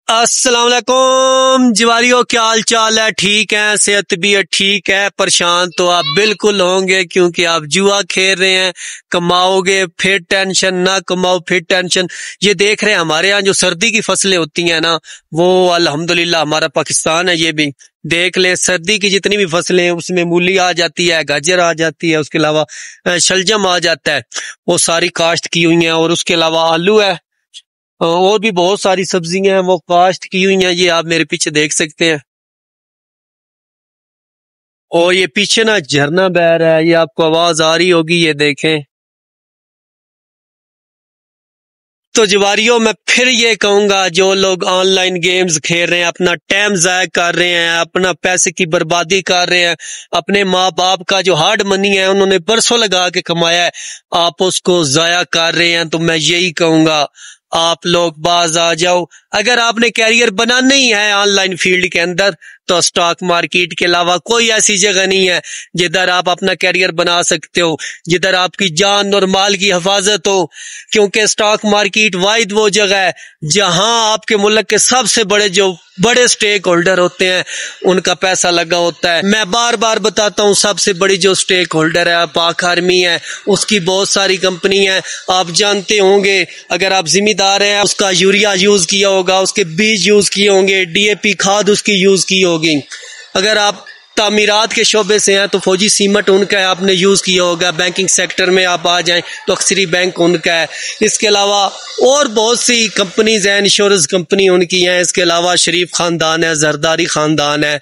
السلام علیکم جواریوں، کیا حال چال ہے؟ ٹھیک ہے؟ صحت بھی ٹھیک ہے؟ پریشان تو آپ بالکل ہوں گے کیونکہ آپ جوا کھیل رہے ہیں، کماؤ گے پھر ٹینشن، نہ کماؤ پھر ٹینشن۔ یہ دیکھ رہے ہیں ہمارے ہاں جو سردی کی فصلیں ہوتی ہیں نا، وہ الحمدللہ ہمارا پاکستان ہے، یہ بھی دیکھ لیں سردی کی جتنی بھی فصلیں ہیں اس میں مولی آ جاتی ہے، گاجر آ جاتی ہے، اس کے علاوہ شلجم آ جاتا ہے، وہ ساری کاشت کی ہوئی ہیں، اور اس کے علاوہ آلو ہے، اور بھی بہت ساری سبزیاں ہیں وہ کاشت کی ہوئی ہیں، یہ آپ میرے پیچھے دیکھ سکتے ہیں۔ اور یہ پیچھے نا جھرنا بہ رہا ہے، یہ آپ کو آواز آ رہی ہوگی، یہ دیکھیں۔ تو جواریوں میں پھر یہ کہوں گا، جو لوگ آن لائن گیمز کھیل رہے ہیں، اپنا ٹائم ضائع کر رہے ہیں، اپنا پیسے کی بربادی کر رہے ہیں، اپنے ماں باپ کا جو ہارڈ منی ہے انہوں نے برسوں لگا کے کمایا ہے، آپ اس کو ضائع کر رہے ہیں، تو میں یہی کہوں گا آپ لوگ باز آ جاؤ۔ اگر آپ نے کیریئر بنانا ہی ہے آن لائن فیلڈ کے اندر، تو سٹاک مارکیٹ کے علاوہ کوئی ایسی جگہ نہیں ہے جدھر آپ اپنا کیریئر بنا سکتے ہو، جدھر آپ کی جان اور مال کی حفاظت ہو، کیونکہ سٹاک مارکیٹ واحد وہ جگہ ہے جہاں آپ کے ملک کے سب سے جو بڑے سٹیک ہولڈر ہوتے ہیں ان کا پیسہ لگا ہوتا ہے۔ میں بار بار بتاتا ہوں، سب سے بڑی جو سٹیک ہولڈر ہے پاک آرمی ہے، اس کی بہت ساری کمپنی ہیں، آپ جانتے ہوں گے، اگر آپ ذمہ دار ہیں اس کا یوریا یوز کیا ہوگا، اس کے بیج یوز کیے ہوں گے، ڈی اے پی کھاد اس کی یوز کی ہوگی۔ اگر آپ تعمیرات کے شعبے سے ہیں تو فوجی سیمٹ ان کا ہے، آپ نے یوز کیا ہوگا۔ بینکنگ سیکٹر میں آپ آ جائیں تو اکثری بینک ان کا ہے۔ اس کے علاوہ اور بہت سی کمپنیز ہیں، انشورنس کمپنی ان کی ہیں، اس کے علاوہ شریف خاندان ہے، زرداری خاندان ہے۔